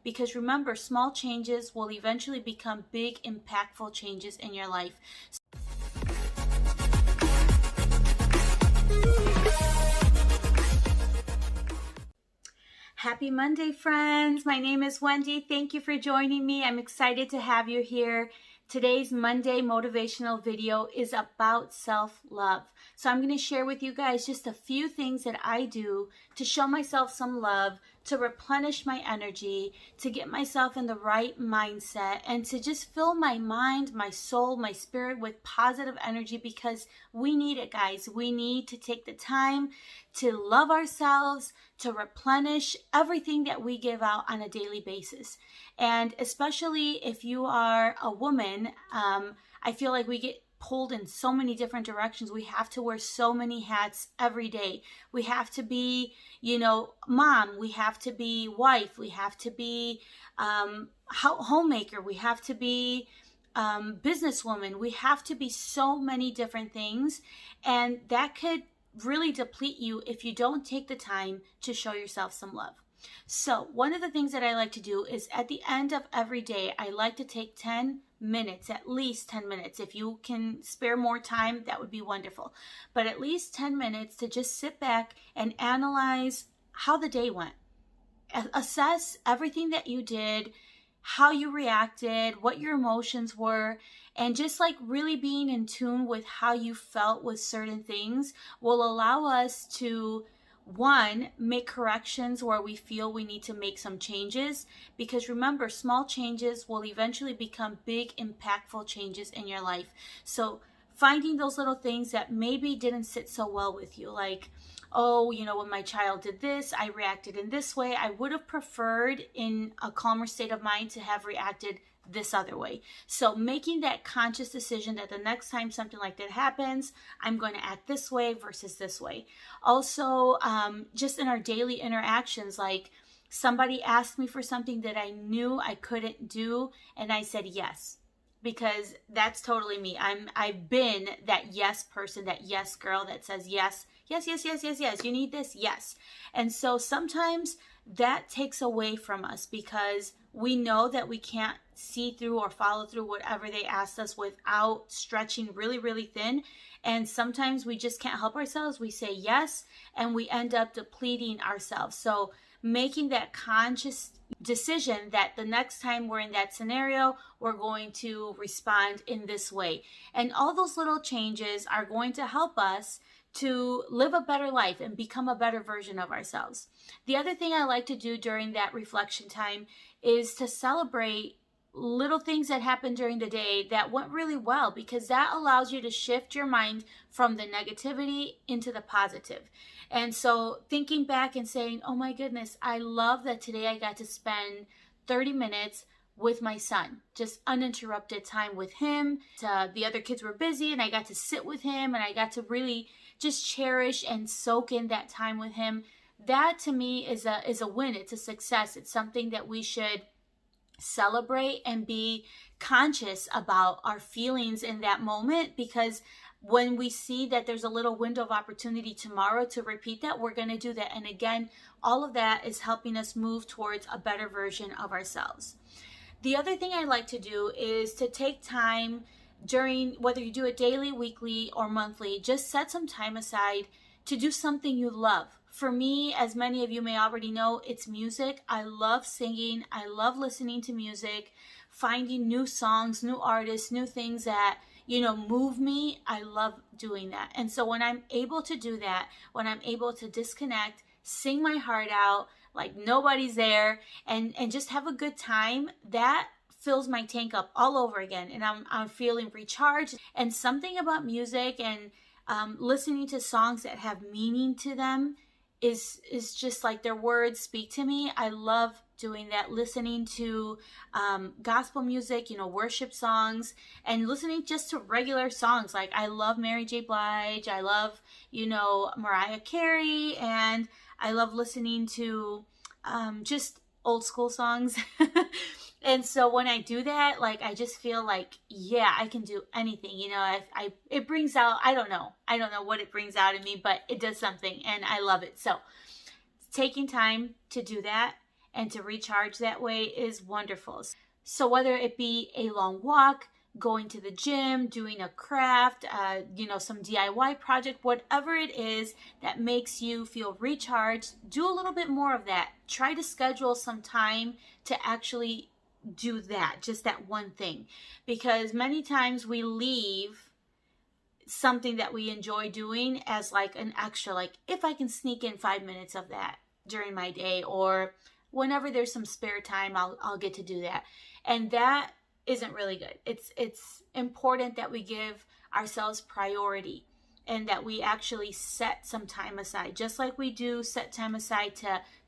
because remember, small changes will eventually become big, impactful changes in your life. Happy Monday, friends. My name is Wendy. Thank you for joining me. I'm excited to have you here. Today's Monday motivational video is about self-love. So I'm going to share with you guys just a few things that I do to show myself some love, to replenish my energy, to get myself in the right mindset, and to just fill my mind, my soul, my spirit with positive energy, because we need it, guys. We need to take the time to love ourselves, to replenish everything that we give out on a daily basis. And especially if you are a woman, I feel like we get pulled in so many different directions. We have to wear so many hats every day. We have to be, mom. We have to be wife. We have to be homemaker. We have to be businesswoman. We have to be so many different things. And that could really deplete you if you don't take the time to show yourself some love. So one of the things that I like to do is at the end of every day, I like to take 10 minutes, at least 10 minutes. If you can spare more time, that would be wonderful. But at least 10 minutes to just sit back and analyze how the day went. Assess everything that you did, how you reacted, what your emotions were, and just like really being in tune with how you felt with certain things will allow us to, one, make corrections where we feel we need to make some changes, because remember, small changes will eventually become big, impactful changes in your life. So finding those little things that maybe didn't sit so well with you, like, oh, when my child did this, I reacted in this way. I would have preferred in a calmer state of mind to have reacted this other way. So making that conscious decision that the next time something like that happens, I'm going to act this way versus this way. Also, just in our daily interactions, like somebody asked me for something that I knew I couldn't do, and I said yes. Because that's totally me. I've been that yes person, that yes girl that says yes, yes, yes, yes, yes, yes. You need this? Yes. And so sometimes that takes away from us because we know that we can't see through or follow through whatever they asked us without stretching really, really thin. And sometimes we just can't help ourselves. We say yes, and we end up depleting ourselves. So making that conscious decision that the next time we're in that scenario, we're going to respond in this way. And all those little changes are going to help us to live a better life and become a better version of ourselves. The other thing I like to do during that reflection time is to celebrate little things that happened during the day that went really well, because that allows you to shift your mind from the negativity into the positive. And so thinking back and saying, oh my goodness, I love that today I got to spend 30 minutes with my son, just uninterrupted time with him. The other kids were busy and I got to sit with him and I got to really just cherish and soak in that time with him. That to me is a win. It's a success. It's something that we should celebrate and be conscious about our feelings in that moment, because when we see that there's a little window of opportunity tomorrow to repeat that, we're going to do that. And again, all of that is helping us move towards a better version of ourselves. The other thing I like to do is to take time during, whether you do it daily, weekly, or monthly, just set some time aside to do something you love. For me, as many of you may already know, it's music. I love singing. I love listening to music, finding new songs, new artists, new things that, move me. I love doing that. And so when I'm able to do that, when I'm able to disconnect, sing my heart out like nobody's there, and just have a good time, that fills my tank up all over again. And I'm feeling recharged. And something about music and listening to songs that have meaning to them is just like their words speak to me. I love doing that, listening to gospel music, worship songs, and listening just to regular songs. Like I love Mary J. Blige, I love, Mariah Carey, and I love listening to just old school songs. And so when I do that, like, I just feel like, yeah, I can do anything. It brings out, I don't know what it brings out in me, but it does something and I love it. So taking time to do that and to recharge that way is wonderful. So whether it be a long walk, going to the gym, doing a craft, some DIY project, whatever it is that makes you feel recharged, do a little bit more of that. Try to schedule some time to actually do that, just that one thing. Because many times we leave something that we enjoy doing as like an extra, like if I can sneak in 5 minutes of that during my day, or whenever there's some spare time, I'll get to do that. And that isn't really good. It's important that we give ourselves priority and that we actually set some time aside, just like we do set time aside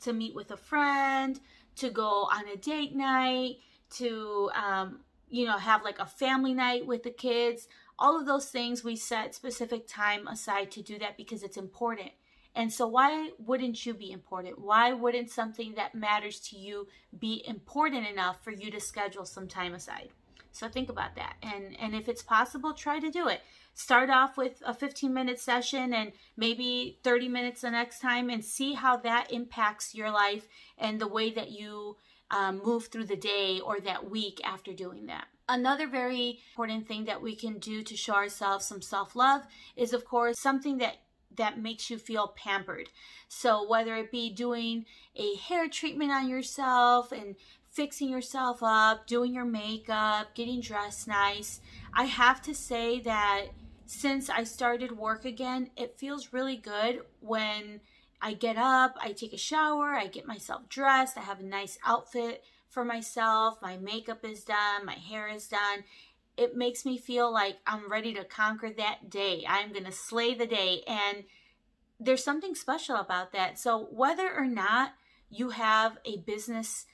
to meet with a friend, to go on a date night, to have like a family night with the kids. All of those things, we set specific time aside to do that because it's important. And so why wouldn't you be important? Why wouldn't something that matters to you be important enough for you to schedule some time aside? So think about that. And if it's possible, try to do it. Start off with a 15-minute session and maybe 30 minutes the next time, and see how that impacts your life and the way that you move through the day or that week after doing that. Another very important thing that we can do to show ourselves some self-love is, of course, something that makes you feel pampered. So whether it be doing a hair treatment on yourself and fixing yourself up, doing your makeup, getting dressed nice. I have to say that since I started work again, it feels really good when I get up, I take a shower, I get myself dressed, I have a nice outfit for myself, my makeup is done, my hair is done. It makes me feel like I'm ready to conquer that day. I'm going to slay the day. And there's something special about that. So whether or not you have a business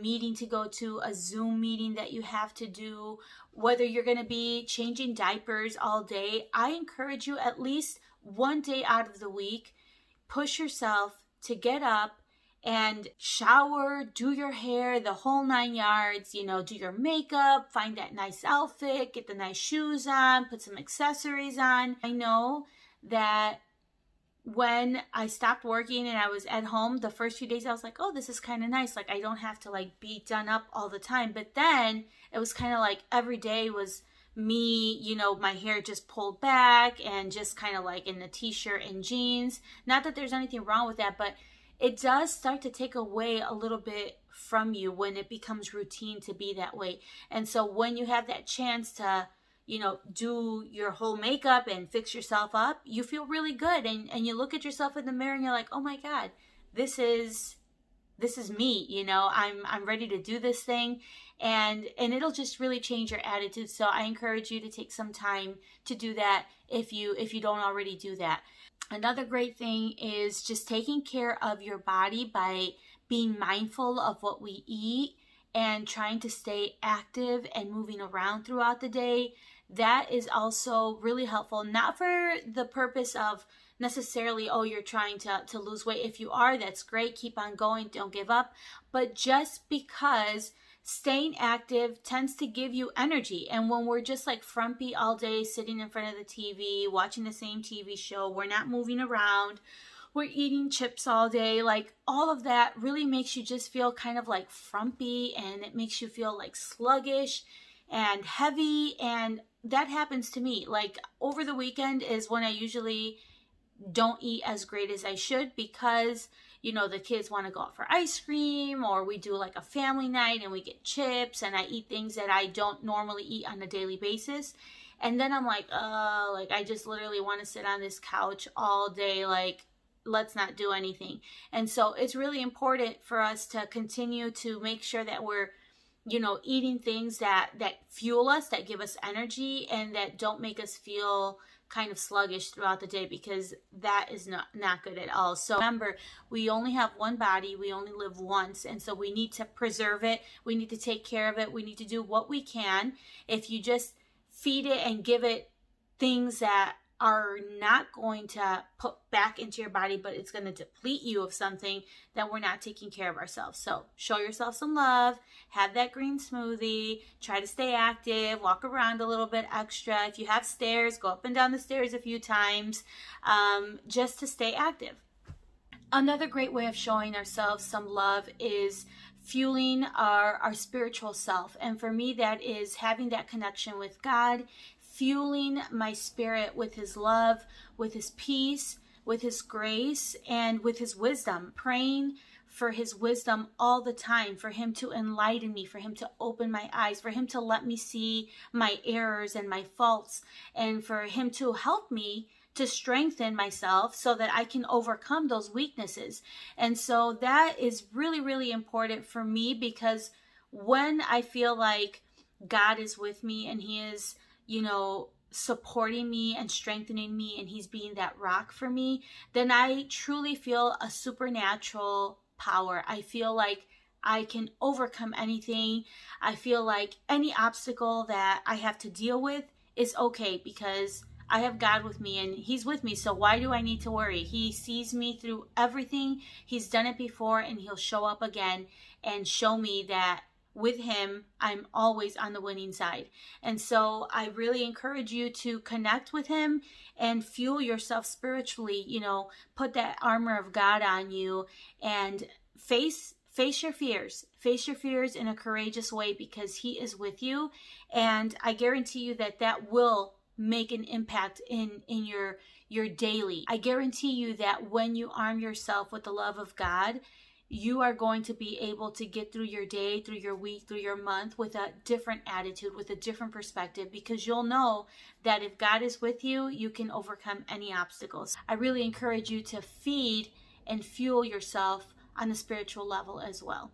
meeting to go to, a Zoom meeting that you have to do, whether you're going to be changing diapers all day, I encourage you at least one day out of the week, push yourself to get up and shower, do your hair, the whole 9 yards, do your makeup, find that nice outfit, get the nice shoes on, put some accessories on. I know that when I stopped working and I was at home, the first few days I was like, oh, this is kind of nice. Like I don't have to like be done up all the time. But then it was kind of like every day was me, my hair just pulled back and just kind of like in the t-shirt and jeans. Not that there's anything wrong with that, but it does start to take away a little bit from you when it becomes routine to be that way. And so when you have that chance to, do your whole makeup and fix yourself up, you feel really good. And you look at yourself in the mirror and you're like, oh my God, this is me, I'm ready to do this thing. And it'll just really change your attitude. So I encourage you to take some time to do that if you don't already do that. Another great thing is just taking care of your body by being mindful of what we eat and trying to stay active and moving around throughout the day. That is also really helpful, not for the purpose of necessarily, oh, you're trying to lose weight. If you are, that's great. Keep on going. Don't give up. But just because staying active tends to give you energy. And when we're just like frumpy all day, sitting in front of the TV, watching the same TV show, we're not moving around, we're eating chips all day, like all of that really makes you just feel kind of like frumpy, and it makes you feel like sluggish and heavy. And that happens to me. Like over the weekend is when I usually don't eat as great as I should because the kids want to go out for ice cream, or we do like a family night and we get chips, and I eat things that I don't normally eat on a daily basis. And then I'm like, I just literally want to sit on this couch all day. Like, let's not do anything. And so it's really important for us to continue to make sure that we're, eating things that fuel us, that give us energy, and that don't make us feel kind of sluggish throughout the day, because that is not good at all. So remember, we only have one body, we only live once, and so we need to preserve it, we need to take care of it, we need to do what we can. If you just feed it and give it things that are not going to put back into your body, but it's going to deplete you of something, then we're not taking care of ourselves. So show yourself some love, have that green smoothie, try to stay active, walk around a little bit extra. If you have stairs, go up and down the stairs a few times, just to stay active. Another great way of showing ourselves some love is fueling our spiritual self. And for me, that is having that connection with God, fueling my spirit with his love, with his peace, with his grace, and with his wisdom, praying for his wisdom all the time, for him to enlighten me, for him to open my eyes, for him to let me see my errors and my faults, and for him to help me to strengthen myself so that I can overcome those weaknesses. And so that is really, really important for me, because when I feel like God is with me and he is, supporting me and strengthening me, and he's being that rock for me, then I truly feel a supernatural power. I feel like I can overcome anything. I feel like any obstacle that I have to deal with is okay, because I have God with me and he's with me. So why do I need to worry? He sees me through everything. He's done it before, and he'll show up again and show me that with him, I'm always on the winning side. And so I really encourage you to connect with him and fuel yourself spiritually, put that armor of God on you and face your fears. Face your fears in a courageous way, because he is with you. And I guarantee you that will make an impact in your daily. I guarantee you that when you arm yourself with the love of God, you are going to be able to get through your day, through your week, through your month with a different attitude, with a different perspective, because you'll know that if God is with you, you can overcome any obstacles. I really encourage you to feed and fuel yourself on the spiritual level as well.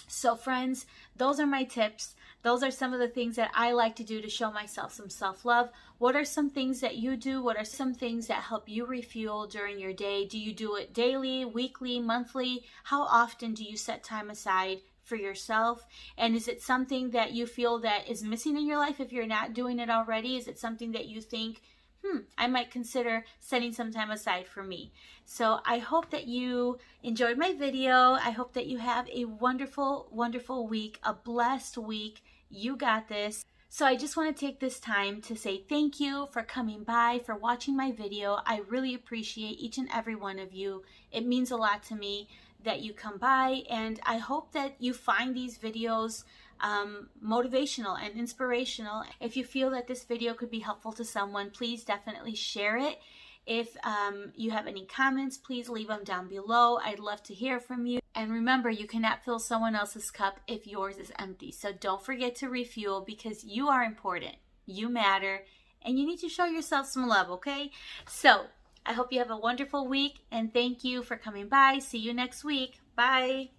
So friends, those are my tips. Those are some of the things that I like to do to show myself some self-love. What are some things that you do? What are some things that help you refuel during your day? Do you do it daily, weekly, monthly? How often do you set time aside for yourself? And is it something that you feel that is missing in your life if you're not doing it already? Is it something that you think, I might consider setting some time aside for me? So I hope that you enjoyed my video. I hope that you have a wonderful, wonderful week, a blessed week. You got this. So I just want to take this time to say thank you for coming by, for watching my video. I really appreciate each and every one of you. It means a lot to me that you come by, and I hope that you find these videos motivational and inspirational. If you feel that this video could be helpful to someone, please definitely share it. If you have any comments, please leave them down below. I'd love to hear from you. And remember, you cannot fill someone else's cup if yours is empty. So don't forget to refuel, because you are important, you matter, and you need to show yourself some love, okay? So I hope you have a wonderful week, and thank you for coming by. See you next week. Bye.